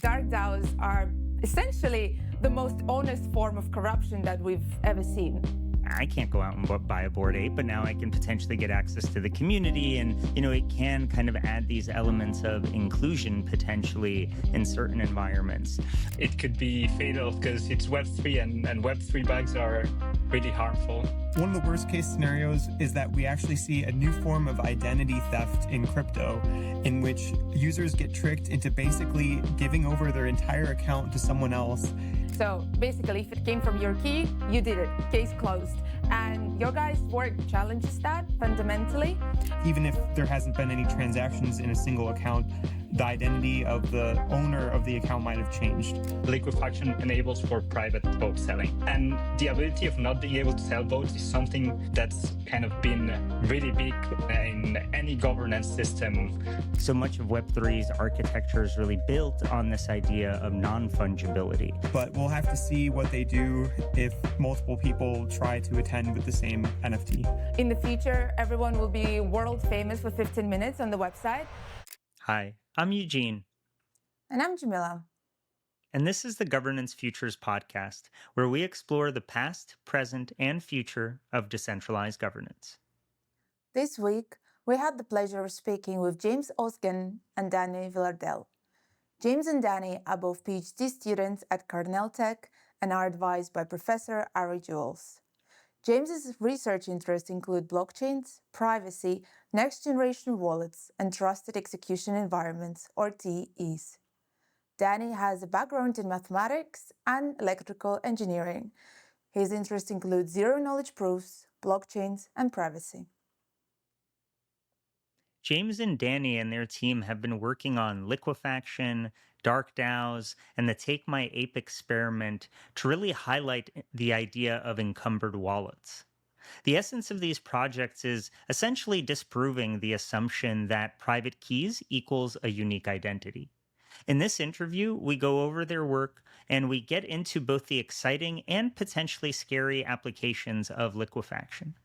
Dark DAOs are essentially the most honest form of corruption that we've ever seen. I can't go out and buy a Bored Ape, but now I can potentially get access to the community. And, it can kind of add these elements of inclusion potentially in certain environments. It could be fatal because it's Web3 and Web3 bugs are really harmful. One of the worst case scenarios is that we actually see a new form of identity theft in crypto in which users get tricked into basically giving over their entire account to someone else. So basically, if it came from your key, you did it. Case closed. And your guys' work challenges that fundamentally. Even if there hasn't been any transactions in a single account, the identity of the owner of the account might have changed. Liquefaction enables for private vote selling. And the ability of not being able to sell votes is something that's kind of been really big in any governance system. So much of Web3's architecture is really built on this idea of non-fungibility. But we'll have to see what they do if multiple people try to attend with the same NFT. In the future, everyone will be world famous for 15 minutes on the website. Hi, I'm Eugene. And I'm Jamila. And this is the Governance Futures podcast, where we explore the past, present, and future of decentralized governance. This week, we had the pleasure of speaking with James Austgen and Dani Vilardell. James and Dani are both PhD students at Cornell Tech and are advised by Professor Ari Juels. James's research interests include blockchains, privacy, next-generation wallets, and trusted execution environments, or TEs. Dani has a background in mathematics and electrical engineering. His interests include zero-knowledge proofs, blockchains, and privacy. James and Dani and their team have been working on Liquefaction, Dark DAOs, and the Take My Ape experiment to really highlight the idea of encumbered wallets. The essence of these projects is essentially disproving the assumption that private keys equals a unique identity. In this interview, we go over their work and we get into both the exciting and potentially scary applications of liquefaction.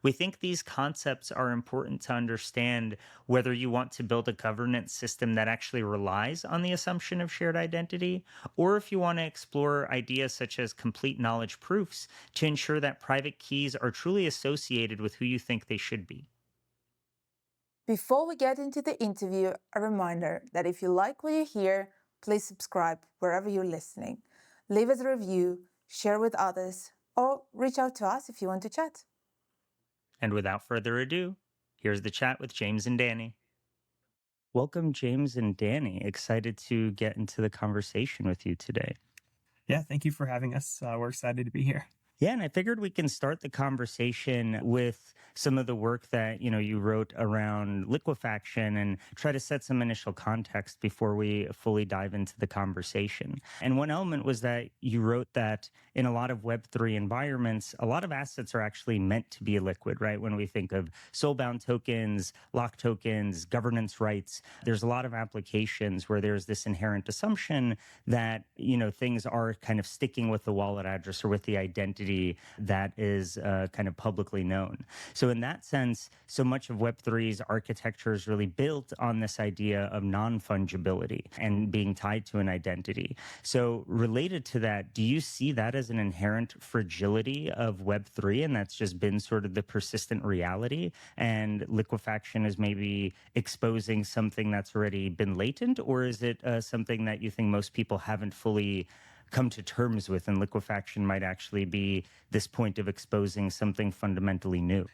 We think these concepts are important to understand whether you want to build a governance system that actually relies on the assumption of shared identity, or if you want to explore ideas such as complete knowledge proofs to ensure that private keys are truly associated with who you think they should be. Before we get into the interview, a reminder that if you like what you hear, please subscribe wherever you're listening. Leave us a review, share with others, or reach out to us if you want to chat. And without further ado, here's the chat with James and Dani. Welcome, James and Dani. Excited to get into the conversation with you today. Yeah, thank you for having us. We're excited to be here. Yeah, and I figured we can start the conversation with some of the work that, you wrote around liquefaction and try to set some initial context before we fully dive into the conversation. And one element was that you wrote that in a lot of Web3 environments, a lot of assets are actually meant to be liquid, right? When we think of soulbound tokens, lock tokens, governance rights, there's a lot of applications where there's this inherent assumption that, things are kind of sticking with the wallet address or with the identity that is kind of publicly known. So in that sense, so much of Web3's architecture is really built on this idea of non-fungibility and being tied to an identity. So related to that, do you see that as an inherent fragility of Web3, and that's just been sort of the persistent reality, and liquefaction is maybe exposing something that's already been latent, or is it something that you think most people haven't fully come to terms with, and liquefaction might actually be this point of exposing something fundamentally new?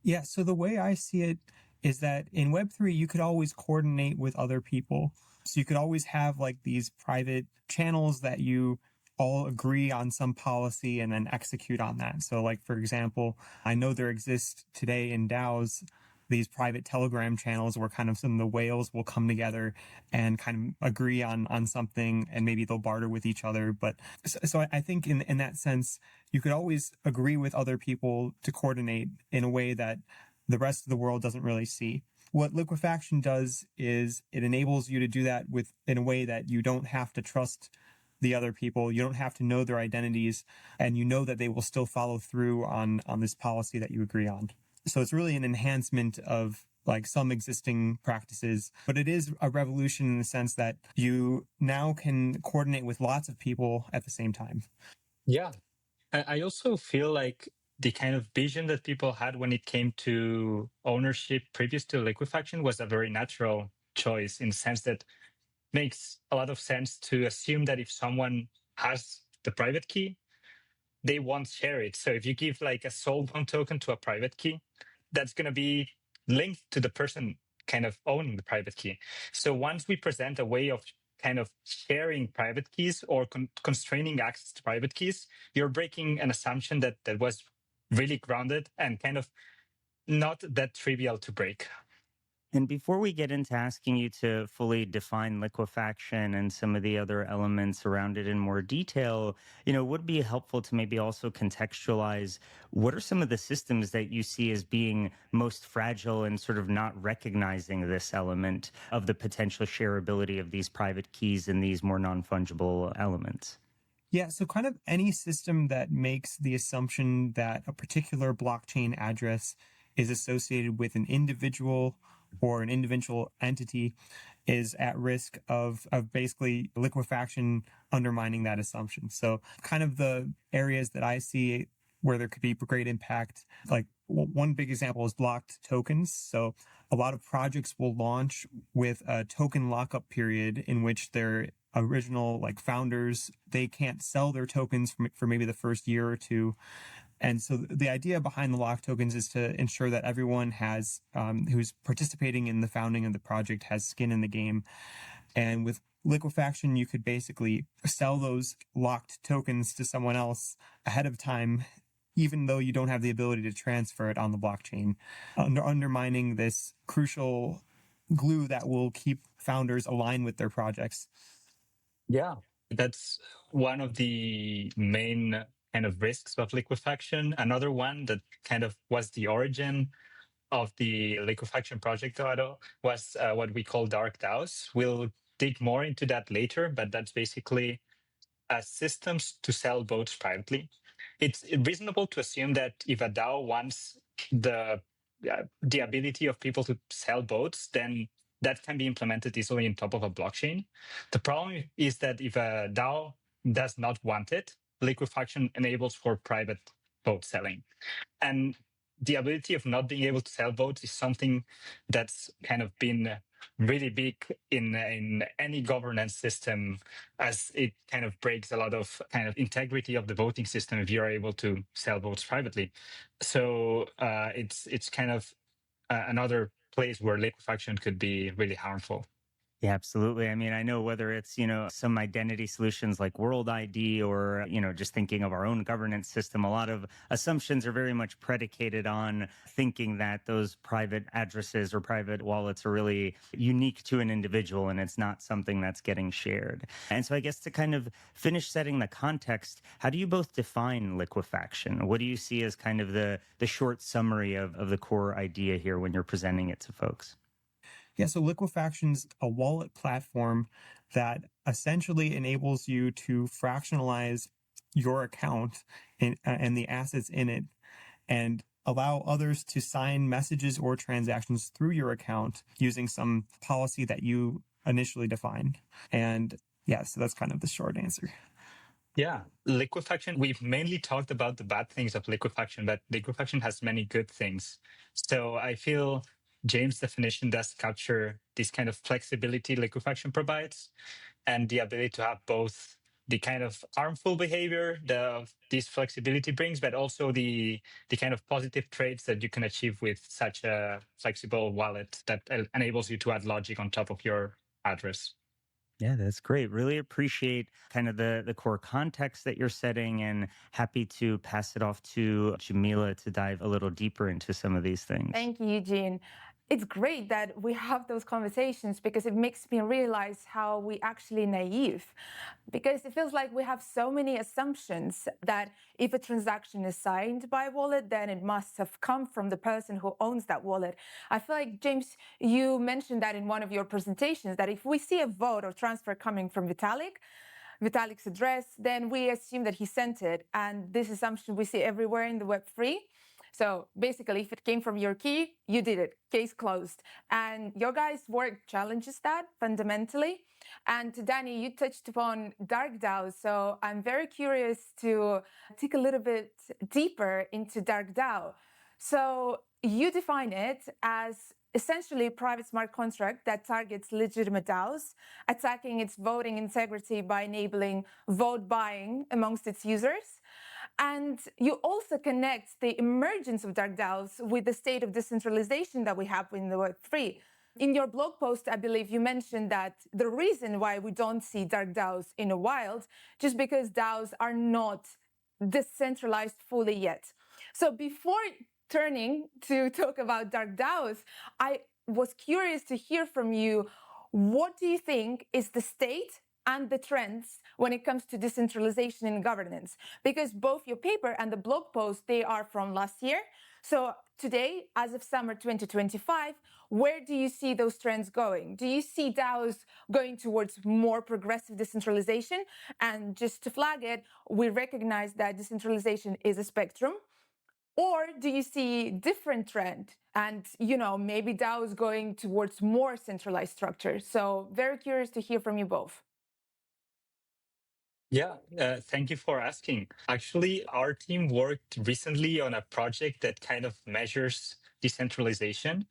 Yeah, so the way I see it is that in Web3, you could always coordinate with other people. So you could always have like these private channels that you all agree on some policy and then execute on that. So like, for example, I know there exists today in DAOs these private Telegram channels where kind of some of the whales will come together and kind of agree on something, and maybe they'll barter with each other. But so I think in that sense, you could always agree with other people to coordinate in a way that the rest of the world doesn't really see. What liquefaction does is it enables you to do that in a way that you don't have to trust the other people. You don't have to know their identities, and you know that they will still follow through on this policy that you agree on. So it's really an enhancement of like some existing practices, but it is a revolution in the sense that you now can coordinate with lots of people at the same time. Yeah. I also feel like the kind of vision that people had when it came to ownership previous to liquefaction was a very natural choice, in the sense that makes a lot of sense to assume that if someone has the private key, they won't share it. So if you give like a S.1 token to a private key, that's going to be linked to the person kind of owning the private key. So once we present a way of kind of sharing private keys or constraining access to private keys, you're breaking an assumption that was really grounded and kind of not that trivial to break. And before we get into asking you to fully define liquefaction and some of the other elements around it in more detail, it would be helpful to maybe also contextualize what are some of the systems that you see as being most fragile and sort of not recognizing this element of the potential shareability of these private keys and these more non-fungible elements? Yeah, so kind of any system that makes the assumption that a particular blockchain address is associated with an individual or an individual entity is at risk of basically liquefaction undermining that assumption. So kind of the areas that I see where there could be great impact, like one big example is blocked tokens. So a lot of projects will launch with a token lockup period in which their original like founders, they can't sell their tokens for maybe the first year or two. And so the idea behind the lock tokens is to ensure that everyone has, who's participating in the founding of the project, has skin in the game. And with liquefaction, you could basically sell those locked tokens to someone else ahead of time, even though you don't have the ability to transfer it on the blockchain, undermining this crucial glue that will keep founders aligned with their projects. Yeah, that's one of the main kind of risks of liquefaction. Another one that kind of was the origin of the liquefaction project was what we call Dark DAOs. We'll dig more into that later, but that's basically systems to sell votes privately. It's reasonable to assume that if a DAO wants the ability of people to sell votes, then that can be implemented easily on top of a blockchain. The problem is that if a DAO does not want it, liquefaction enables for private vote selling. And the ability of not being able to sell votes is something that's kind of been really big in any governance system, as it kind of breaks a lot of kind of integrity of the voting system if you're able to sell votes privately. So it's kind of another place where liquefaction could be really harmful. Yeah, absolutely. I mean, I know whether it's, some identity solutions like World ID or, just thinking of our own governance system, a lot of assumptions are very much predicated on thinking that those private addresses or private wallets are really unique to an individual and it's not something that's getting shared. And so I guess to kind of finish setting the context, how do you both define liquefaction? What do you see as kind of the short summary of the core idea here when you're presenting it to folks? Yeah, so Liquefaction's a wallet platform that essentially enables you to fractionalize your account and the assets in it and allow others to sign messages or transactions through your account using some policy that you initially defined. And yeah, so that's kind of the short answer. Yeah, liquefaction, we've mainly talked about the bad things of liquefaction, but liquefaction has many good things. So I feel James' definition does capture this kind of flexibility liquefaction provides and the ability to have both the kind of harmful behavior that this flexibility brings, but also the kind of positive traits that you can achieve with such a flexible wallet that enables you to add logic on top of your address. Yeah, that's great. Really appreciate kind of the core context that you're setting and happy to pass it off to Jamila to dive a little deeper into some of these things. Thank you, Eugene. It's great that we have those conversations because it makes me realize how we actually naive. Because it feels like we have so many assumptions that if a transaction is signed by a wallet, then it must have come from the person who owns that wallet. I feel like, James, you mentioned that in one of your presentations, that if we see a vote or transfer coming from Vitalik's address, then we assume that he sent it. And this assumption we see everywhere in the Web3. So basically, if it came from your key, you did it, case closed. And your guys' work challenges that fundamentally. And Dani, you touched upon Dark DAOs. So I'm very curious to dig a little bit deeper into Dark DAO. So you define it as essentially a private smart contract that targets legitimate DAOs, attacking its voting integrity by enabling vote buying amongst its users. And you also connect the emergence of Dark DAOs with the state of decentralization that we have in the Web3. In your blog post, I believe you mentioned that the reason why we don't see Dark DAOs in the wild, just because DAOs are not decentralized fully yet. So before turning to talk about Dark DAOs, I was curious to hear from you, what do you think is the state and the trends when it comes to decentralization and governance? Because both your paper and the blog post, they are from last year. So today, as of summer 2025, where do you see those trends going? Do you see DAOs going towards more progressive decentralization? And just to flag it, we recognize that decentralization is a spectrum. Or do you see different trend and, maybe DAOs going towards more centralized structures? So very curious to hear from you both. Yeah, thank you for asking. Actually, our team worked recently on a project that kind of measures decentralization.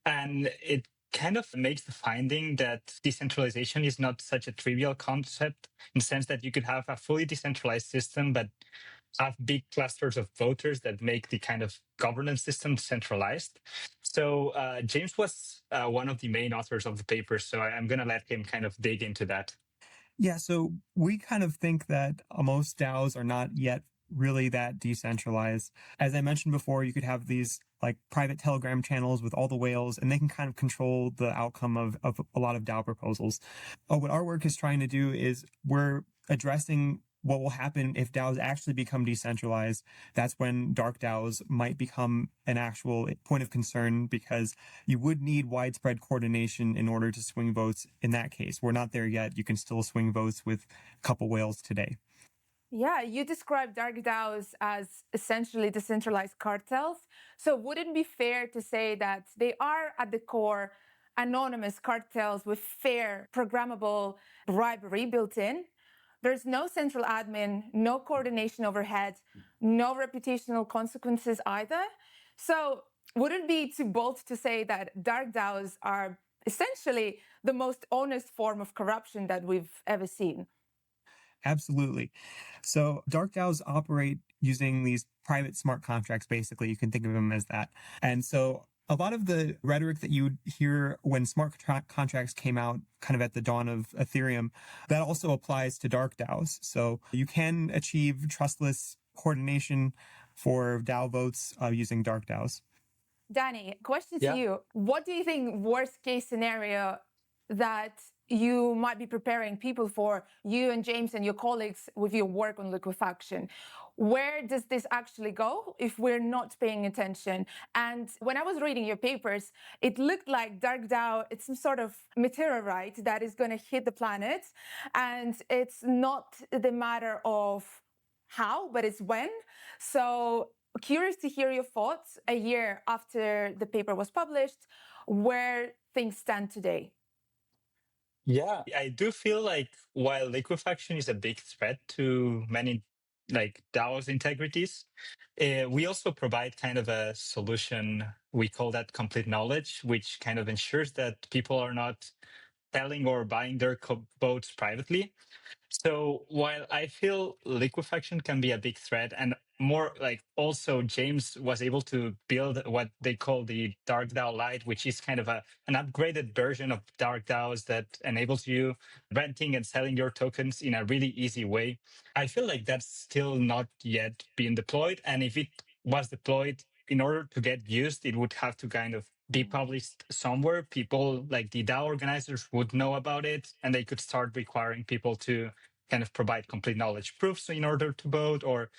And it kind of makes the finding that decentralization is not such a trivial concept in the sense that you could have a fully decentralized system, but have big clusters of voters that make the kind of governance system centralized. So James was one of the main authors of the paper, so I'm going to let him kind of dig into that. Yeah, so we kind of think that most DAOs are not yet really that decentralized. As I mentioned before, you could have these like private Telegram channels with all the whales, and they can kind of control the outcome of a lot of DAO proposals. What our work is trying to do is we're addressing what will happen if DAOs actually become decentralized. That's when dark DAOs might become an actual point of concern, because you would need widespread coordination in order to swing votes in that case. We're not there yet. You can still swing votes with a couple whales today. Yeah, you described dark DAOs as essentially decentralized cartels. So would it be fair to say that they are at the core anonymous cartels with fair programmable bribery built in? There's no central admin, no coordination overhead, no reputational consequences either. So would it be too bold to say that dark DAOs are essentially the most honest form of corruption that we've ever seen? Absolutely. So dark DAOs operate using these private smart contracts, basically. You can think of them as that. And so a lot of the rhetoric that you hear when smart contracts came out kind of at the dawn of Ethereum, that also applies to dark DAOs. So you can achieve trustless coordination for DAO votes using dark DAOs. Dani, question to you. What do you think worst case scenario that you might be preparing people for, you and James and your colleagues with your work on liquefaction? Where does this actually go if we're not paying attention? And when I was reading your papers, it looked like Dark DAO, it's some sort of meteorite that is going to hit the planet. And it's not the matter of how, but it's when. So curious to hear your thoughts a year after the paper was published, where things stand today. Yeah, I do feel like while liquefaction is a big threat to many like DAOs integrities, we also provide kind of a solution. We call that complete knowledge, which kind of ensures that people are not selling or buying their votes privately. So while I feel liquefaction can be a big threat, and more like also James was able to build what they call the Dark DAO Lite, which is kind of an upgraded version of Dark DAOs that enables you renting and selling your tokens in a really easy way. I feel like that's still not yet being deployed. And if it was deployed, in order to get used, it would have to kind of be published somewhere. People like the DAO organizers would know about it, and they could start requiring people to kind of provide complete knowledge proofs in order to vote, or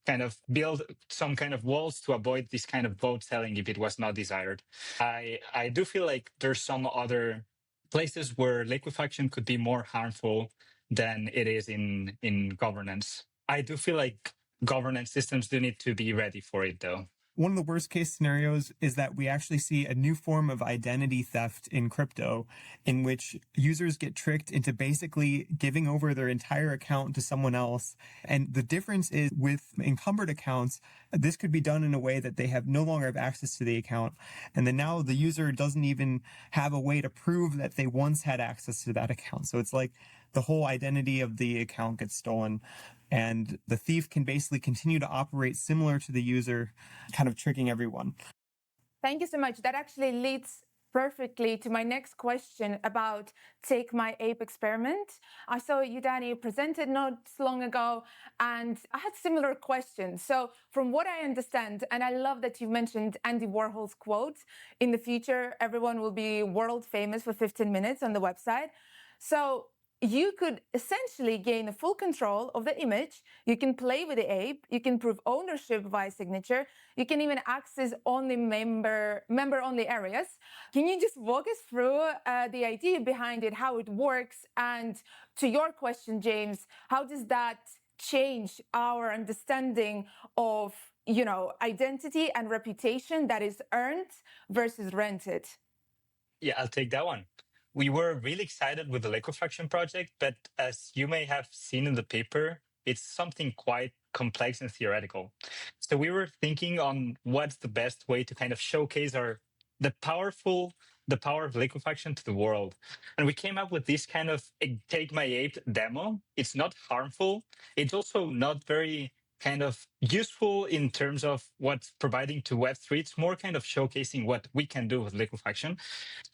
kind of build some kind of walls to avoid this kind of vote selling if it was not desired. I do feel like there's some other places where liquefaction could be more harmful than it is in governance. I do feel like governance systems do need to be ready for it, though. one of the worst case scenarios is that we actually see a new form of identity theft in crypto, in which users get tricked into basically giving over their entire account to someone else. And the difference is with encumbered accounts, this could be done in a way that they have no longer have access to the account. And then now the user doesn't even have a way to prove that they once had access to that account. So it's like the whole identity of the account gets stolen. And the thief can basically continue to operate similar to the user, kind of tricking everyone. Thank you so much. That actually leads perfectly to my next question about Take My Ape experiment. I saw you, Dani, presented not long ago, and I had similar questions. So from what I understand, and I love that you mentioned Andy Warhol's quote, in the future, everyone will be world famous for 15 minutes on the website. So you could essentially gain a full control of the image. You can play with the ape. You can prove ownership via signature. You can even access only member-only areas. Can you just walk us through the idea behind it, how it works? And to your question, James, how does that change our understanding of, identity and reputation that is earned versus rented? Yeah, I'll take that one. We were really excited with the Liquefaction project, but as you may have seen in the paper, it's something quite complex and theoretical. So we were thinking on what's the best way to kind of showcase the power of Liquefaction to the world. And we came up with this kind of Take My Ape demo. It's not harmful. It's also not very kind of useful in terms of what's providing to Web3. It's more kind of showcasing what we can do with Liquefaction.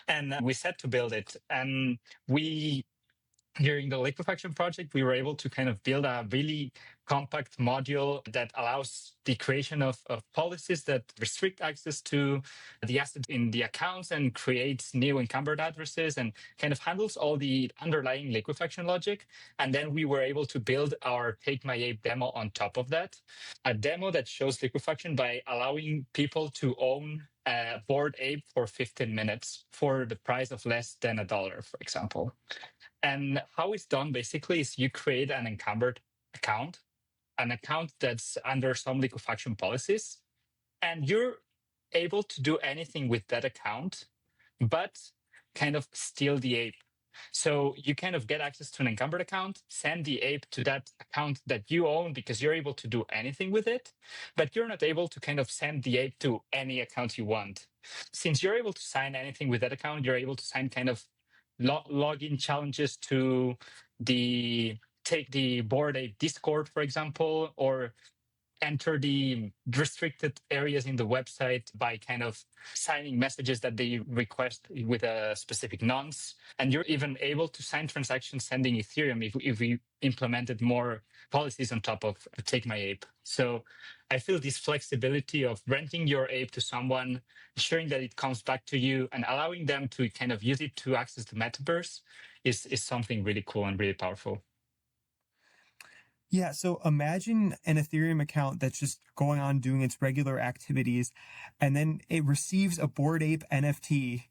And we set to build it. And during the Liquefaction project, we were able to kind of build a really compact module that allows the creation of policies that restrict access to the assets in the accounts and creates new encumbered addresses and kind of handles all the underlying Liquefaction logic. And then we were able to build our Take My Ape demo on top of that, a demo that shows Liquefaction by allowing people to own a Bored Ape for 15 minutes for the price of less than $1, for example. And how it's done basically is you create an encumbered account, an account that's under some Liquefaction policies, and you're able to do anything with that account, but kind of steal the ape. So you kind of get access to an encumbered account, send the ape to that account that you own because you're able to do anything with it, but you're not able to kind of send the ape to any account you want. Since you're able to sign anything with that account, you're able to sign kind of login challenges to take the Bored Ape Discord, for example, or enter the restricted areas in the website by kind of signing messages that they request with a specific nonce. And you're even able to sign transactions sending Ethereum if we implemented more policies on top of Take My Ape. So I feel this flexibility of renting your ape to someone, ensuring that it comes back to you and allowing them to kind of use it to access the metaverse is something really cool and really powerful. Yeah, so imagine an Ethereum account that's just going on doing its regular activities, and then it receives a Bored Ape NFT,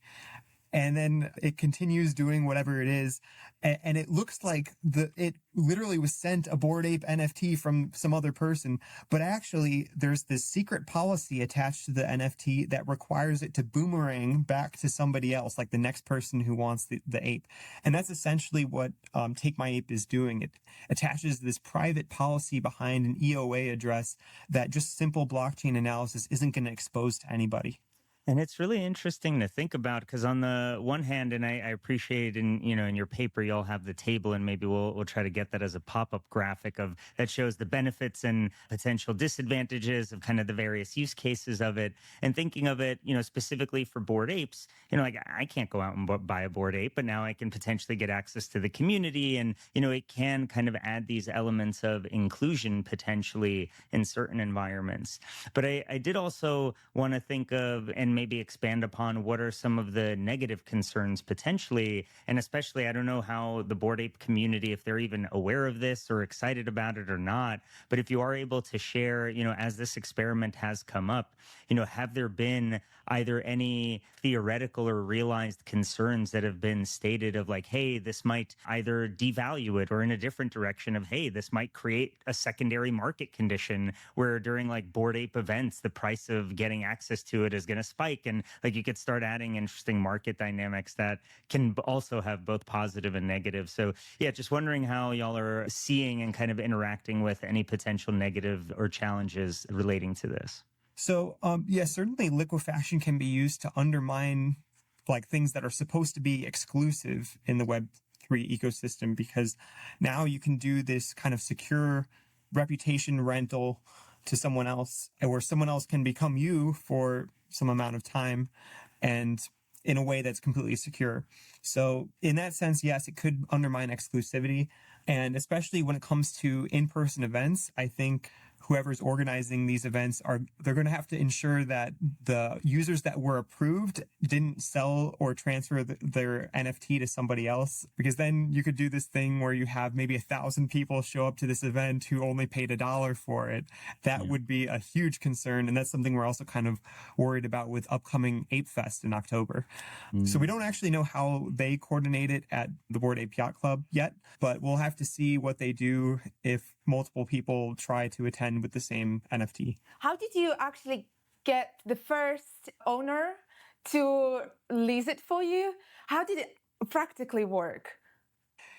and then it continues doing whatever it is, and it looks like it literally was sent a Bored Ape NFT from some other person, but actually there's this secret policy attached to the NFT that requires it to boomerang back to somebody else, like the next person who wants the ape. And that's essentially what Take My Ape is doing. It attaches this private policy behind an EOA address that just simple blockchain analysis isn't going to expose to anybody. And it's really interesting to think about because on the one hand, and I appreciate in your paper you'll have the table, and maybe we'll try to get that as a pop-up graphic that shows the benefits and potential disadvantages of kind of the various use cases of it. And thinking of it, specifically for Bored Apes, like I can't go out and buy a Bored Ape, but now I can potentially get access to the community, and it can kind of add these elements of inclusion potentially in certain environments. But I did also want to think of, and maybe expand upon what are some of the negative concerns potentially. And especially, I don't know how the Bored Ape community, if they're even aware of this or excited about it or not, but if you are able to share, as this experiment has come up, have there been either any theoretical or realized concerns that have been stated of like, hey, this might either devalue it, or in a different direction of, hey, this might create a secondary market condition where during like Bored Ape events, the price of getting access to it is going to spike. And like you could start adding interesting market dynamics that can also have both positive and negative. So yeah, just wondering how y'all are seeing and kind of interacting with any potential negative or challenges relating to this. So, certainly liquefaction can be used to undermine like things that are supposed to be exclusive in the Web3 ecosystem, because now you can do this kind of secure reputation rental to someone else, or someone else can become you for some amount of time and in a way that's completely secure. So in that sense, yes, it could undermine exclusivity. And especially when it comes to in-person events, I think whoever's organizing these events they're going to have to ensure that the users that were approved didn't sell or transfer their NFT to somebody else, because then you could do this thing where you have maybe 1,000 people show up to this event who only paid $1 for it. That would be a huge concern. And that's something we're also kind of worried about with upcoming Ape Fest in October. So we don't actually know how they coordinate it at the Bored Ape Yacht Club yet, but we'll have to see what they do if multiple people try to attend with the same NFT. How did you actually get the first owner to lease it for you? How did it practically work?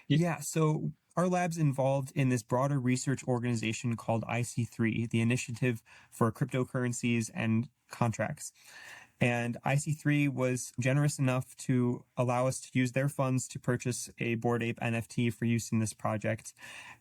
Yeah, so our lab's involved in this broader research organization called IC3, the Initiative for Cryptocurrencies and Contracts. And IC3 was generous enough to allow us to use their funds to purchase a Bored Ape NFT for use in this project.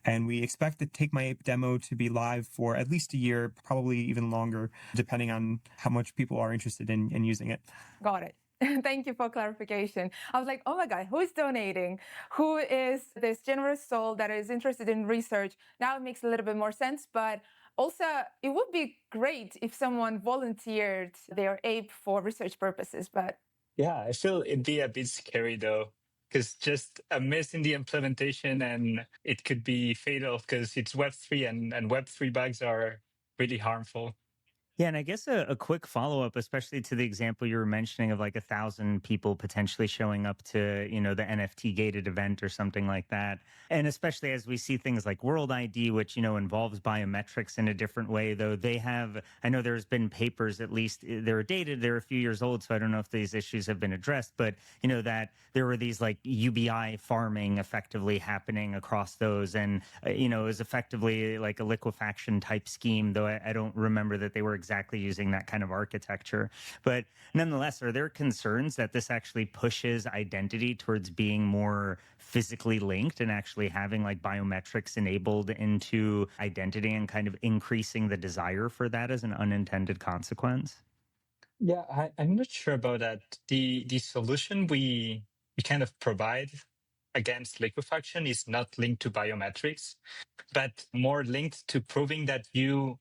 And we expect the Take My Ape demo to be live for at least a year, probably even longer, depending on how much people are interested in using it. Got it. Thank you for clarification. I was like, oh my God, who is donating? Who is this generous soul that is interested in research? Now it makes a little bit more sense, but also it would be great if someone volunteered their ape for research purposes. But yeah, I feel it'd be a bit scary though, because just a miss in the implementation and it could be fatal, because it's Web3 and Web3 bugs are really harmful. Yeah, and I guess a quick follow up, especially to the example you were mentioning of like 1,000 people potentially showing up to, the NFT gated event or something like that. And especially as we see things like World ID, which, involves biometrics in a different way, though I know there's been papers, at least they're dated, they're a few years old. So I don't know if these issues have been addressed, but, that there were these like UBI farming effectively happening across those. And, it was effectively like a liquefaction type scheme, though I don't remember that they were exactly using that kind of architecture. But nonetheless, are there concerns that this actually pushes identity towards being more physically linked and actually having like biometrics enabled into identity and kind of increasing the desire for that as an unintended consequence? Yeah, I'm not sure about that. The solution we kind of provide against liquefaction is not linked to biometrics, but more linked to proving that you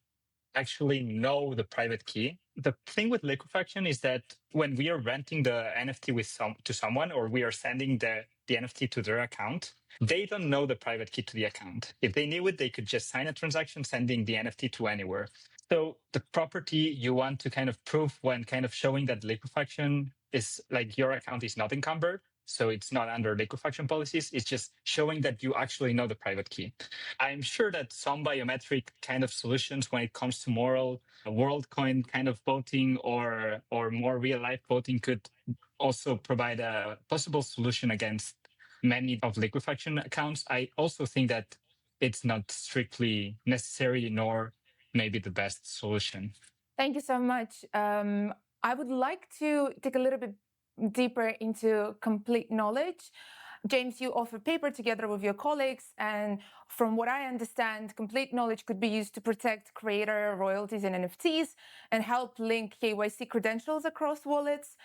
actually know the private key. The thing with liquefaction is that when we are renting the NFT to someone, or we are sending the NFT to their account, they don't know the private key to the account. If they knew it, they could just sign a transaction sending the NFT to anywhere. So the property you want to kind of prove when kind of showing that liquefaction is like your account is not encumbered, so it's not under liquefaction policies, it's just showing that you actually know the private key. I'm sure that some biometric kind of solutions when it comes to moral WorldCoin kind of voting or more real life voting could also provide a possible solution against many of liquefaction accounts. I also think that it's not strictly necessary nor maybe the best solution. thank you so much. I would like to dig a little bit deeper into complete knowledge. James, you offer paper together with your colleagues, and from what I understand, complete knowledge could be used to protect creator royalties and NFTs and help link KYC credentials across wallets.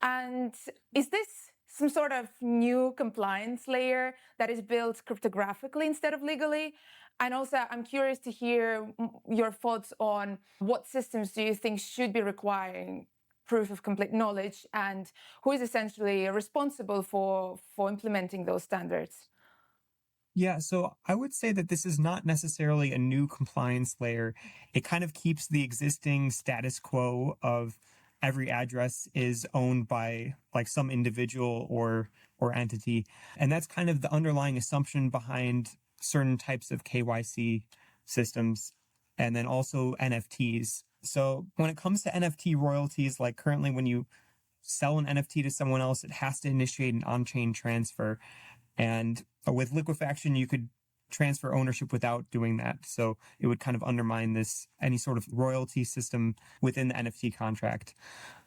And is this some sort of new compliance layer that is built cryptographically instead of legally? And also, I'm curious to hear your thoughts on what systems do you think should be requiring proof of complete knowledge, and who is essentially responsible for implementing those standards? Yeah, so I would say that this is not necessarily a new compliance layer. It kind of keeps the existing status quo of every address is owned by like some individual or entity. And that's kind of the underlying assumption behind certain types of KYC systems and then also NFTs. So when it comes to NFT royalties, like currently when you sell an NFT to someone else, it has to initiate an on-chain transfer. And with liquefaction, you could transfer ownership without doing that. So it would kind of undermine any sort of royalty system within the NFT contract.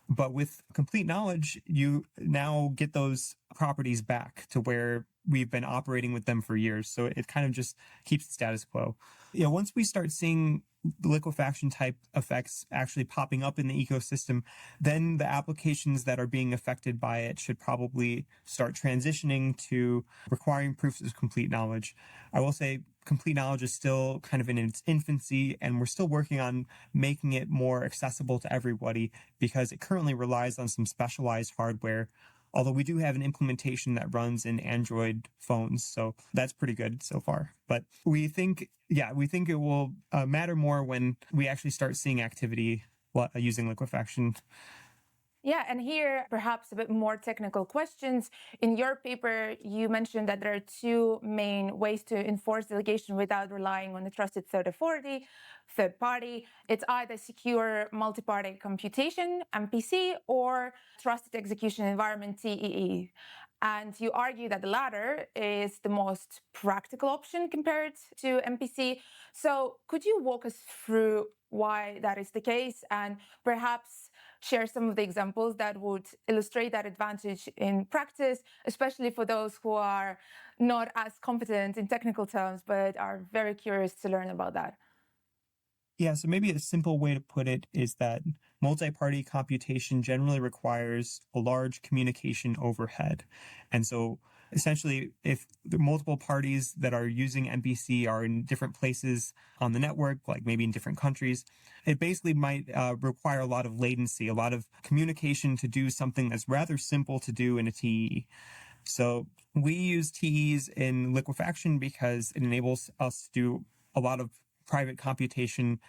But with complete knowledge, you now get those properties back to where we've been operating with them for years. So it kind of just keeps the status quo. Once we start seeing liquefaction type effects actually popping up in the ecosystem, then the applications that are being affected by it should probably start transitioning to requiring proofs of complete knowledge. I will say complete knowledge is still kind of in its infancy, and we're still working on making it more accessible to everybody because it currently relies on some specialized hardware. Although we do have an implementation that runs in Android phones, so that's pretty good so far. But we think it will matter more when we actually start seeing activity using liquefaction. Yeah, and here perhaps a bit more technical questions. In your paper, you mentioned that there are two main ways to enforce delegation without relying on a trusted third party. It's either secure multi-party computation, MPC, or trusted execution environment, TEE. And you argue that the latter is the most practical option compared to MPC. So could you walk us through why that is the case, and perhaps share some of the examples that would illustrate that advantage in practice, especially for those who are not as competent in technical terms, but are very curious to learn about that? Yeah, so maybe a simple way to put it is that multi-party computation generally requires a large communication overhead. And so essentially, if the multiple parties that are using MPC are in different places on the network, like maybe in different countries, it basically might require a lot of latency, a lot of communication to do something that's rather simple to do in a TE. So we use TEs in liquefaction because it enables us to do a lot of private computation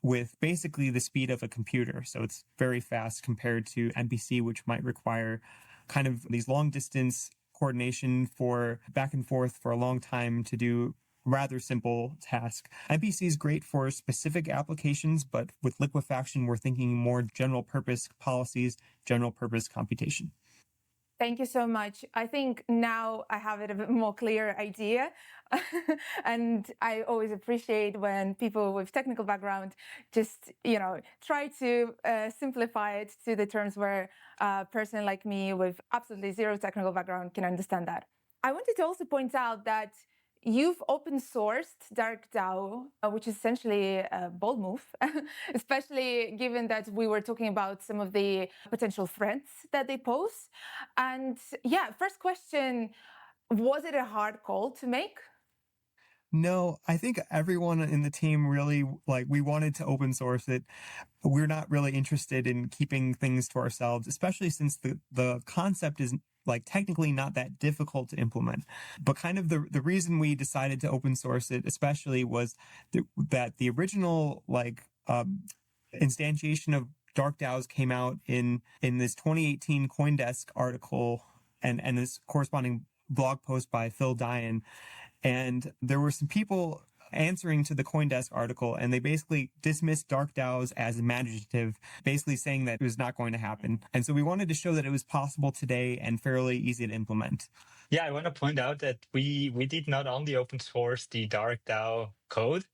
with basically the speed of a computer. So it's very fast compared to MPC, which might require kind of these long distance coordination for back and forth for a long time to do rather simple task. MPC is great for specific applications, but with liquefaction, we're thinking more general purpose policies, general purpose computation. Thank you so much. I think now I have a bit more clear idea. And I always appreciate when people with technical background just, try to simplify it to the terms where a person like me with absolutely zero technical background can understand that. I wanted to also point out that you've open sourced Dark DAO, which is essentially a bold move, especially given that we were talking about some of the potential threats that they pose. And yeah, first question, was it a hard call to make? No, I think everyone in the team really we wanted to open source it. We're not really interested in keeping things to ourselves, especially since the concept is technically not that difficult to implement. But kind of the reason we decided to open source it especially was that the original instantiation of Dark DAOs came out in this 2018 CoinDesk article and this corresponding blog post by Phil Dyan. And there were some people answering to the CoinDesk article, and they basically dismissed Dark DAOs as imaginative, basically saying that it was not going to happen. And so we wanted to show that it was possible today and fairly easy to implement. Yeah, I want to point out that we did not only open source the Dark DAO code,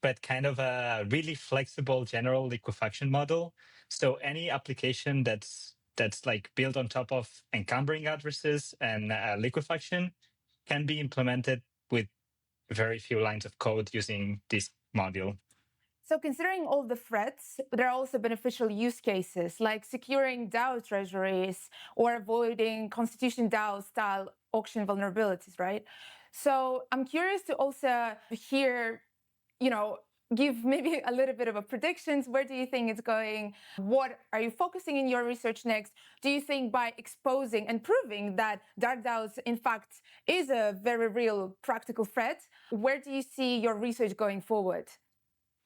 but kind of a really flexible general liquefaction model. So any application that's built on top of encumbering addresses and liquefaction can be implemented with very few lines of code using this module. So considering all the threats, there are also beneficial use cases like securing DAO treasuries or avoiding Constitution DAO style auction vulnerabilities, right? So I'm curious to also hear, give maybe a little bit of a predictions. Where do you think it's going? What are you focusing in your research next? Do you think by exposing and proving that dark DAOs in fact is a very real practical threat, where do you see your research going forward?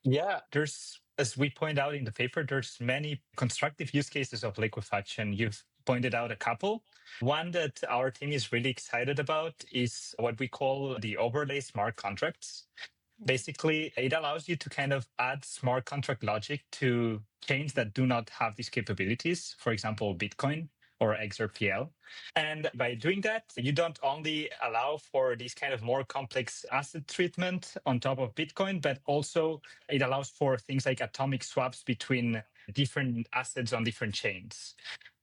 Yeah, there's, as we point out in the paper, there's many constructive use cases of liquefaction. You've pointed out a couple. One that our team is really excited about is what we call the overlay smart contracts. Basically, it allows you to kind of add smart contract logic to chains that do not have these capabilities, for example, Bitcoin or XRPL. And by doing that, you don't only allow for this kind of more complex asset treatment on top of Bitcoin, but also it allows for things like atomic swaps between different assets on different chains.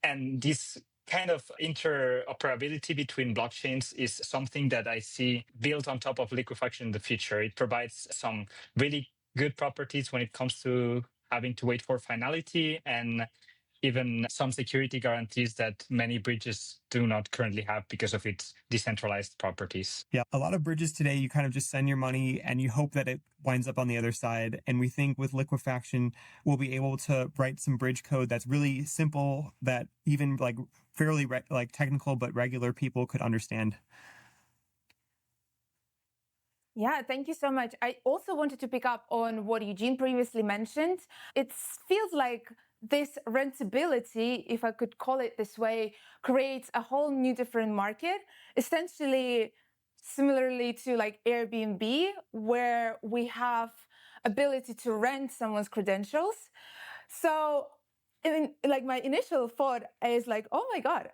And this kind of interoperability between blockchains is something that I see built on top of liquefaction in the future. It provides some really good properties when it comes to having to wait for finality and even some security guarantees that many bridges do not currently have because of its decentralized properties. Yeah, a lot of bridges today, you kind of just send your money and you hope that it winds up on the other side. And we think with liquefaction, we'll be able to write some bridge code that's really simple, that even like fairly like technical, but regular people could understand. Yeah, thank you so much. I also wanted to pick up on what Eugene previously mentioned. It feels like this rentability, if I could call it this way, creates a whole new different market, essentially similarly to like Airbnb, where we have ability to rent someone's credentials. So like my initial thought is like, oh my God,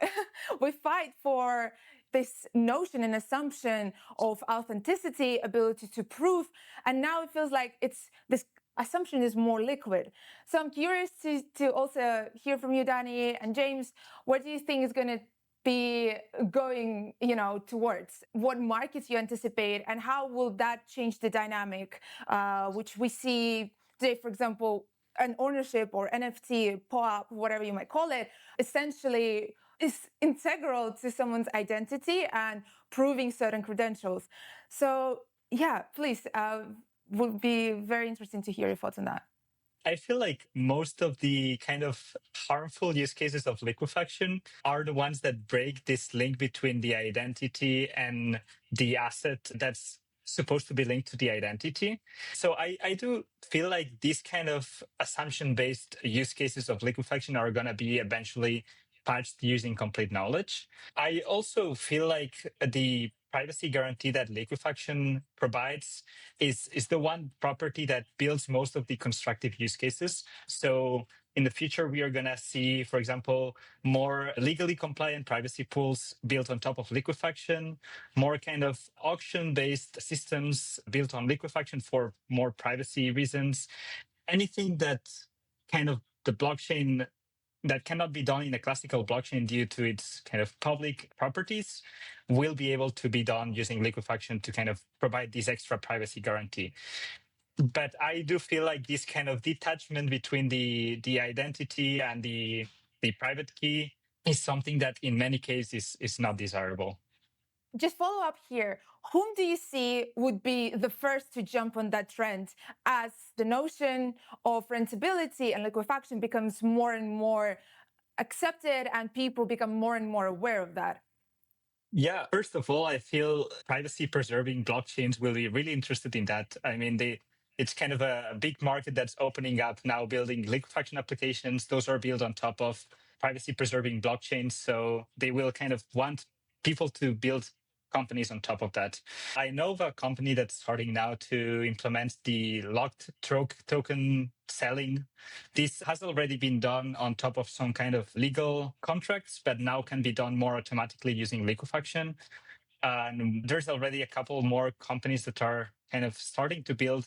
we fight for this notion and assumption of authenticity, ability to prove, and now it feels like it's this assumption is more liquid. So I'm curious to also hear from you, Dani and James. What do you think is going to be going, towards? What markets you anticipate, and how will that change the dynamic, which we see today, for example, an ownership or NFT, POAP, whatever you might call it, essentially is integral to someone's identity and proving certain credentials. So yeah, please, would be very interesting to hear your thoughts on that. I feel like most of the kind of harmful use cases of liquefaction are the ones that break this link between the identity and the asset that's supposed to be linked to the identity. So I do feel like these kind of assumption-based use cases of liquefaction are going to be eventually patched using complete knowledge. I also feel like the privacy guarantee that liquefaction provides is the one property that builds most of the constructive use cases. So in the future, we are going to see, for example, more legally compliant privacy pools built on top of liquefaction, more kind of auction-based systems built on liquefaction for more privacy reasons. Anything that kind of the blockchain that cannot be done in a classical blockchain due to its kind of public properties will be able to be done using liquefaction to kind of provide this extra privacy guarantee. But I do feel like this kind of detachment between the identity and the private key is something that in many cases is not desirable. Just follow up here. Whom do you see would be the first to jump on that trend as the notion of rentability and liquefaction becomes more and more accepted and people become more and more aware of that? Yeah, first of all, I feel privacy preserving blockchains will be really interested in that. I mean, it's kind of a big market that's opening up now, building liquefaction applications. Those are built on top of privacy preserving blockchains. So they will kind of want people to build companies on top of that. I know of a company that's starting now to implement the locked token selling. This has already been done on top of some kind of legal contracts, but now can be done more automatically using liquefaction. And there's already a couple more companies that are kind of starting to build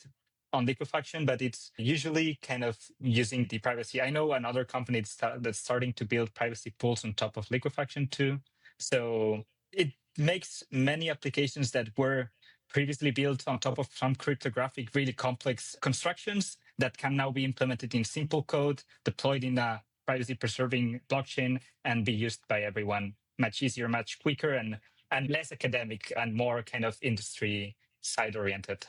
on liquefaction, but it's usually kind of using the privacy. I know another company that's starting to build privacy pools on top of liquefaction too. So it makes many applications that were previously built on top of some cryptographic, really complex constructions that can now be implemented in simple code, deployed in a privacy preserving blockchain, and be used by everyone much easier, much quicker, and less academic and more kind of industry side oriented.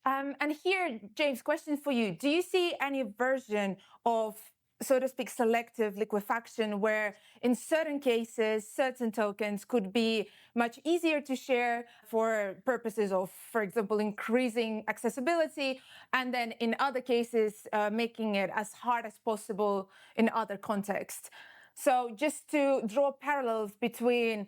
And here, James, question for you. Do you see any version of, so to speak, selective liquefaction where in certain cases, certain tokens could be much easier to share for purposes of, for example, increasing accessibility, and then in other cases, making it as hard as possible in other contexts? So just to draw parallels between,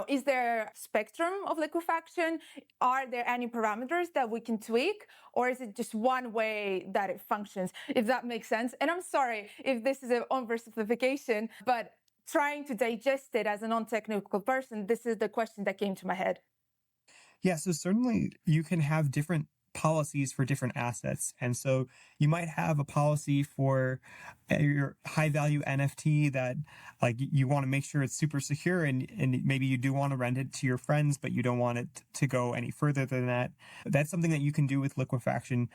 is there a spectrum of liquefaction? Are there any parameters that we can tweak? Or is it just one way that it functions, if that makes sense? And I'm sorry if this is an oversimplification, but trying to digest it as a non-technical person, this is the question that came to my head. Yeah, so certainly you can have different policies for different assets. And so you might have a policy for your high value NFT that like you want to make sure it's super secure and maybe you do want to rent it to your friends, but you don't want it to go any further than that. That's something that you can do with liquefaction.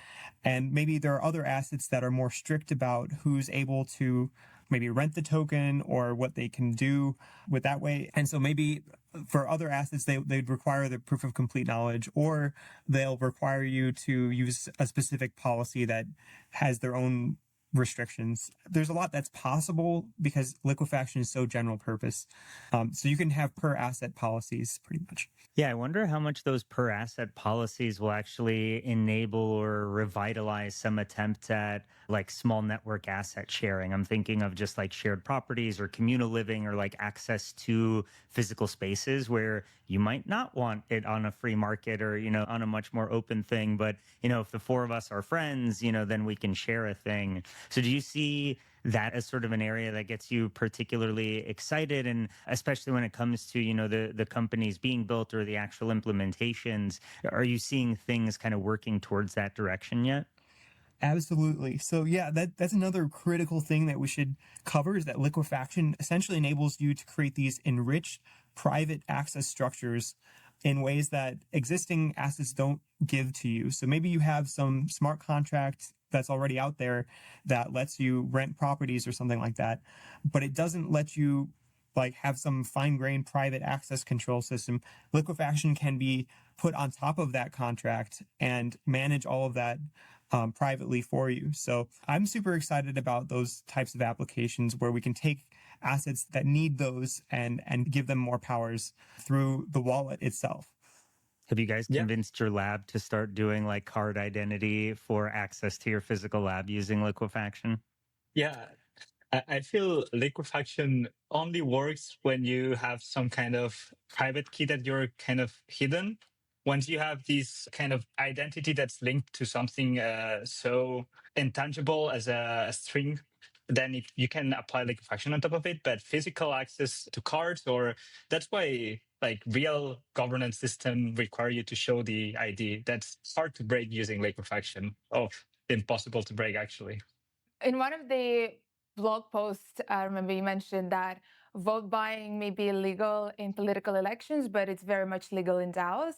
And maybe there are other assets that are more strict about who's able to maybe rent the token or what they can do with that way. And so maybe for other assets, they'd require the proof of complete knowledge, or they'll require you to use a specific policy that has their own restrictions. There's a lot that's possible because liquefaction is so general purpose. So you can have per asset policies pretty much. Yeah, I wonder how much those per asset policies will actually enable or revitalize some attempts at like small network asset sharing. I'm thinking of just like shared properties or communal living or like access to physical spaces where you might not want it on a free market or, on a much more open thing. But, if the four of us are friends, then we can share a thing. So do you see that as sort of an area that gets you particularly excited, and especially when it comes to the companies being built or the actual implementations? Are you seeing things kind of working towards that direction yet? Absolutely. So yeah, that's another critical thing that we should cover, is that liquefaction essentially enables you to create these enriched private access structures in ways that existing assets don't give to you. So maybe you have some smart contract that's already out there that lets you rent properties or something like that, but it doesn't let you like have some fine-grained private access control system. Liquefaction can be put on top of that contract and manage all of that privately for you. So I'm super excited about those types of applications where we can take assets that need those and give them more powers through the wallet itself. Have you guys convinced your lab to start doing like card identity for access to your physical lab using liquefaction? Yeah, I feel liquefaction only works when you have some kind of private key that you're kind of hidden. Once you have this kind of identity that's linked to something so intangible as a string, then you can apply liquefaction on top of it. But physical access to cards, or that's why like real governance system require you to show the ID. That's hard to break using liquefaction. Oh, impossible to break actually. In one of the blog posts, I remember you mentioned that vote buying may be illegal in political elections, but it's very much legal in DAOs.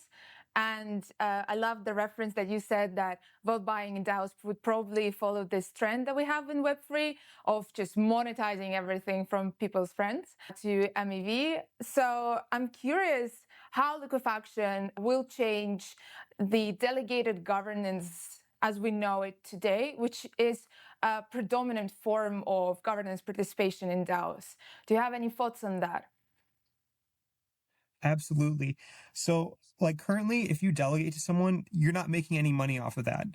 And I love the reference that you said that vote buying in DAOs would probably follow this trend that we have in Web3 of just monetizing everything from people's friends to MEV. So I'm curious how liquefaction will change the delegated governance as we know it today, which is a predominant form of governance participation in DAOs. Do you have any thoughts on that? Absolutely. So like currently, if you delegate to someone, you're not making any money off of that.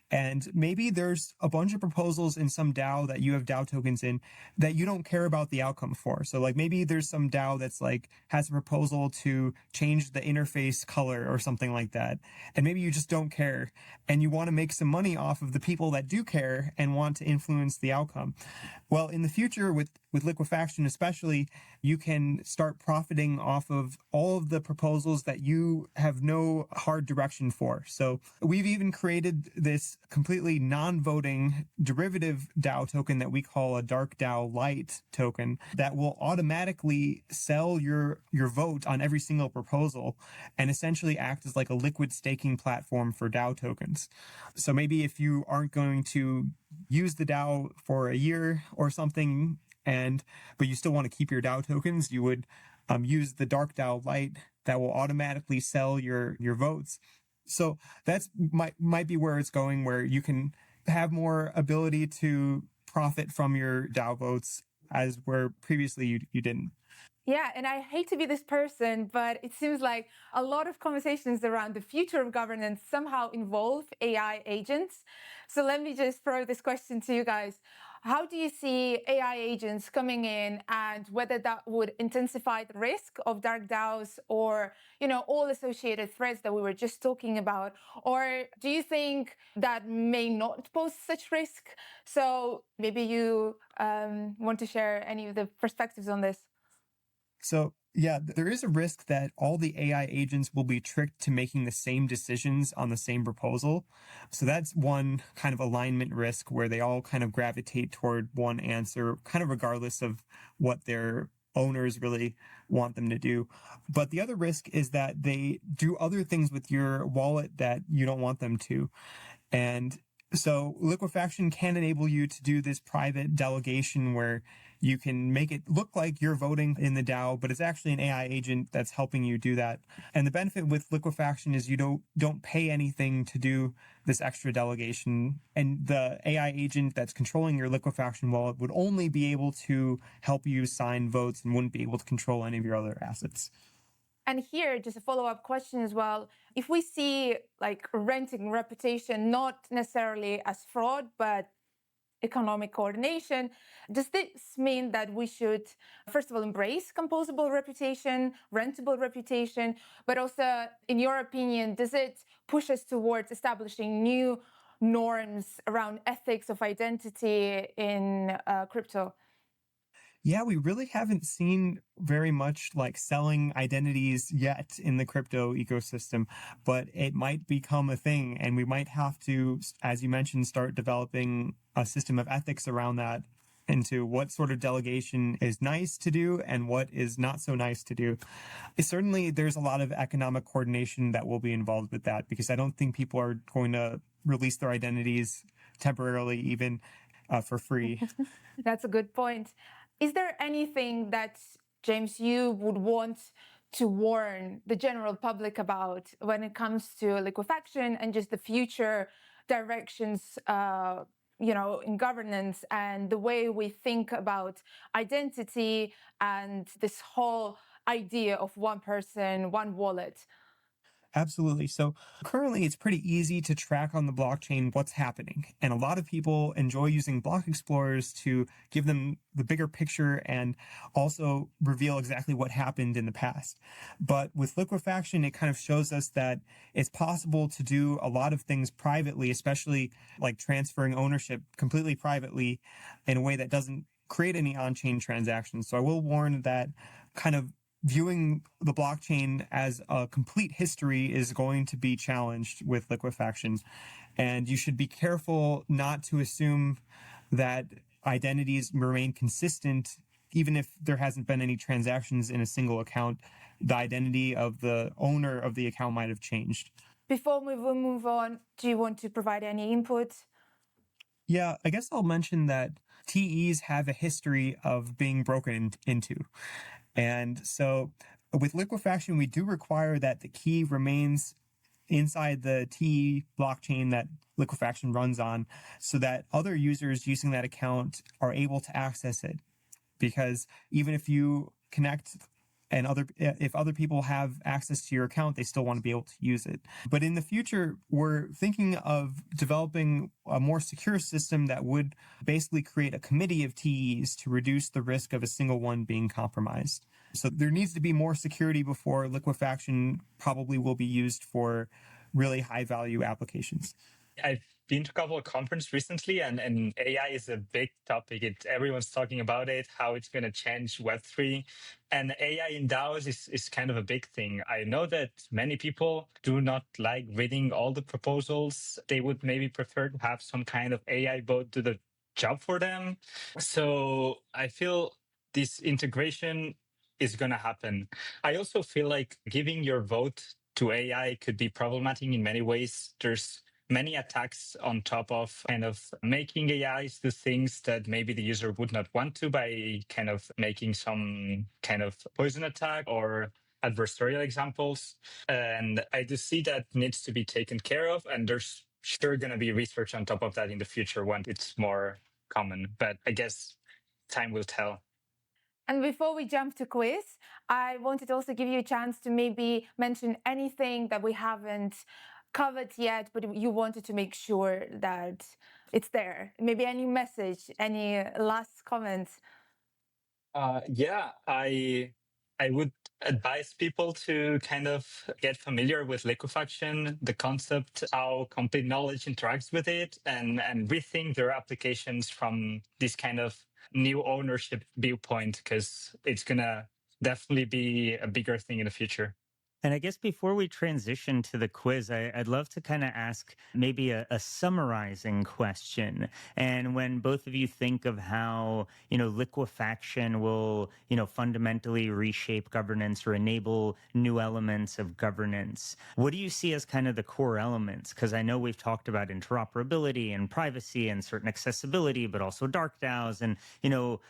And maybe there's a bunch of proposals in some DAO that you have DAO tokens in that you don't care about the outcome for. So like maybe there's some DAO that's like has a proposal to change the interface color or something like that. And maybe you just don't care and you want to make some money off of the people that do care and want to influence the outcome. Well, in the future with liquefaction especially, you can start profiting off of all of the proposals that you have no hard direction for. So we've even created this completely non-voting derivative DAO token that we call a Dark DAO Lite token that will automatically sell your vote on every single proposal and essentially act as like a liquid staking platform for DAO tokens. So maybe if you aren't going to use the DAO for a year or something, but you still want to keep your DAO tokens, you would use the Dark DAO Lite that will automatically sell your votes. So that's might be where it's going, where you can have more ability to profit from your DAO votes, as where previously you didn't. Yeah, and I hate to be this person, but it seems like a lot of conversations around the future of governance somehow involve AI agents. So let me just throw this question to you guys. How do you see AI agents coming in, and whether that would intensify the risk of dark DAOs or, all associated threats that we were just talking about? Or do you think that may not pose such risk? So maybe you want to share any of the perspectives on this. So yeah, there is a risk that all the AI agents will be tricked to making the same decisions on the same proposal. So that's one kind of alignment risk, where they all kind of gravitate toward one answer, kind of regardless of what their owners really want them to do. But the other risk is that they do other things with your wallet that you don't want them to. And so Liquefaction can enable you to do this private delegation where you can make it look like you're voting in the DAO, but it's actually an AI agent that's helping you do that. And the benefit with Liquefaction is you don't pay anything to do this extra delegation. And the AI agent that's controlling your Liquefaction wallet would only be able to help you sign votes and wouldn't be able to control any of your other assets. And here, just a follow-up question as well. If we see like renting reputation, not necessarily as fraud, but economic coordination, does this mean that we should, first of all, embrace composable reputation, rentable reputation, but also, in your opinion, does it push us towards establishing new norms around ethics of identity in crypto? Yeah, we really haven't seen very much like selling identities yet in the crypto ecosystem, but it might become a thing. And we might have to, as you mentioned, start developing a system of ethics around that, into what sort of delegation is nice to do and what is not so nice to do. Certainly, there's a lot of economic coordination that will be involved with that, because I don't think people are going to release their identities temporarily, even for free. That's a good point. Is there anything that, James, you would want to warn the general public about when it comes to liquefaction and just the future directions, in governance and the way we think about identity and this whole idea of one person, one wallet? Absolutely. So currently it's pretty easy to track on the blockchain what's happening. And a lot of people enjoy using block explorers to give them the bigger picture and also reveal exactly what happened in the past. But with liquefaction, it kind of shows us that it's possible to do a lot of things privately, especially like transferring ownership completely privately in a way that doesn't create any on-chain transactions. So I will warn that kind of viewing the blockchain as a complete history is going to be challenged with liquefaction. And you should be careful not to assume that identities remain consistent, even if there hasn't been any transactions in a single account. The identity of the owner of the account might have changed. Before we will move on, do you want to provide any input? Yeah, I guess I'll mention that TEs have a history of being broken into. And so with liquefaction, we do require that the key remains inside the TE blockchain that liquefaction runs on, so that other users using that account are able to access it. Because even if you connect and if other people have access to your account, they still want to be able to use it. But in the future, we're thinking of developing a more secure system that would basically create a committee of TEs to reduce the risk of a single one being compromised. So there needs to be more security before liquefaction probably will be used for really high value applications. I've been to a couple of conferences recently, and AI is a big topic. Everyone's talking about it, how it's going to change Web3. And AI in DAOs is kind of a big thing. I know that many people do not like reading all the proposals. They would maybe prefer to have some kind of AI bot do the job for them. So I feel this integration is going to happen. I also feel like giving your vote to AI could be problematic in many ways. There's many attacks on top of kind of making AIs do things that maybe the user would not want to, by kind of making some kind of poison attack or adversarial examples. And I do see that needs to be taken care of. And there's sure going to be research on top of that in the future when it's more common. But I guess time will tell. And before we jump to quiz, I wanted to also give you a chance to maybe mention anything that we haven't covered yet, but you wanted to make sure that it's there. Maybe any message, any last comments? I would advise people to kind of get familiar with liquefaction, the concept, how complete knowledge interacts with it, and rethink their applications from this kind of new ownership viewpoint, because it's gonna definitely be a bigger thing in the future. And I guess before we transition to the quiz, I'd love to kind of ask maybe a summarizing question. And when both of you think of how, liquefaction will, fundamentally reshape governance or enable new elements of governance, what do you see as kind of the core elements? Because I know we've talked about interoperability and privacy and certain accessibility, but also dark DAOs. And,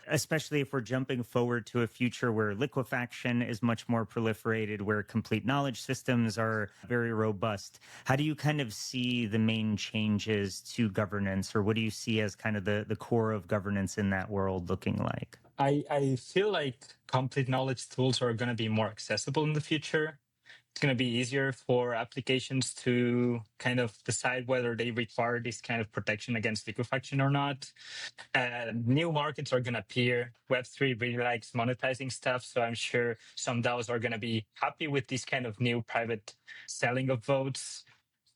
especially if we're jumping forward to a future where liquefaction is much more proliferated, where complete knowledge systems are very robust. How do you kind of see the main changes to governance, or what do you see as kind of the core of governance in that world looking like? I feel like complete knowledge tools are going to be more accessible in the future. It's going to be easier for applications to kind of decide whether they require this kind of protection against liquefaction or not. New markets are going to appear. Web3 really likes monetizing stuff. So I'm sure some DAOs are going to be happy with this kind of new private selling of votes.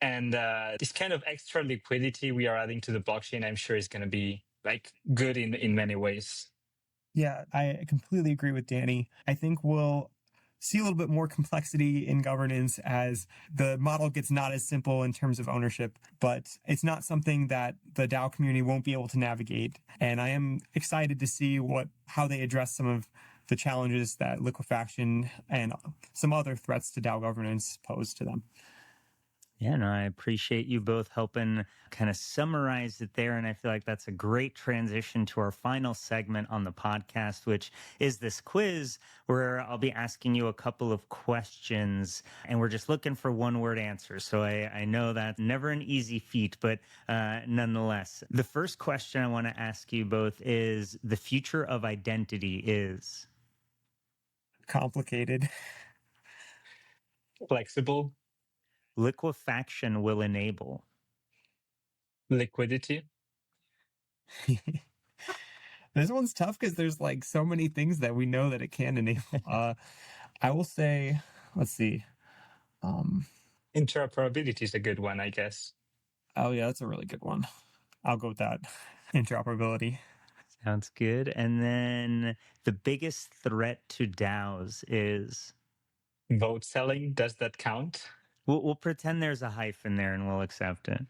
And this kind of extra liquidity we are adding to the blockchain, I'm sure is going to be like good in many ways. Yeah, I completely agree with Dani. I think we'll see a little bit more complexity in governance as the model gets not as simple in terms of ownership, but it's not something that the DAO community won't be able to navigate. And I am excited to see how they address some of the challenges that liquefaction and some other threats to DAO governance pose to them. Yeah, no, I appreciate you both helping kind of summarize it there. And I feel like that's a great transition to our final segment on the podcast, which is this quiz where I'll be asking you a couple of questions and we're just looking for one-word answers. So I know that's never an easy feat, but nonetheless, the first question I want to ask you both is the future of identity is? Complicated. Flexible. Liquefaction will enable? Liquidity. This one's tough because there's like so many things that we know that it can enable. I will say, let's see. Interoperability is a good one, I guess. Oh yeah, that's a really good one. I'll go with that. Interoperability. Sounds good. And then the biggest threat to DAOs is? Vote selling. Does that count? We'll pretend there's a hyphen there and we'll accept it.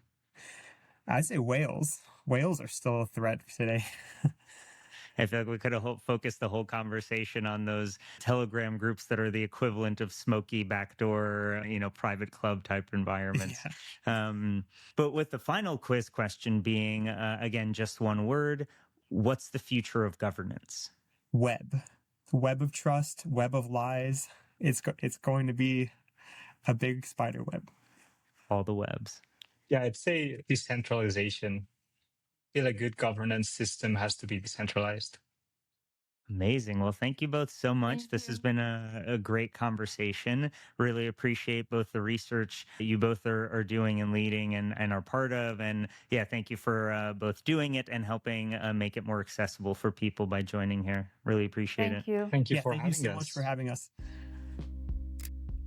I'd say whales. Whales are still a threat today. I feel like we could have focused the whole conversation on those Telegram groups that are the equivalent of smoky backdoor, private club type environments. Yeah. But with the final quiz question being, again, just one word, what's the future of governance? Web. Web of trust, web of lies. It's going to be a big spider web. All the webs. Yeah, I'd say decentralization. I feel a good governance system has to be decentralized. Amazing. Well, thank you both so much. This has been a great conversation. Really appreciate both the research you both are doing and leading and are part of. And yeah, thank you for both doing it and helping make it more accessible for people by joining here. Really appreciate it. Thank you. Thank you for having us. Thank you so much for having us.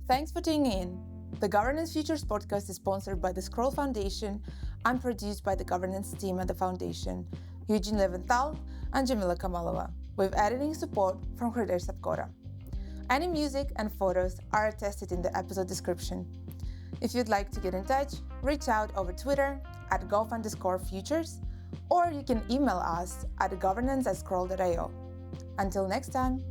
Thanks for tuning in. The Governance Futures podcast is sponsored by the Scroll Foundation and produced by the governance team at the foundation, Eugene Leventhal and Jamila Kamalova, with editing support from Credential. Any music and photos are attested in the episode description. If you'd like to get in touch, reach out over Twitter at gov_futures, or you can email us at governance@scroll.io. Until next time.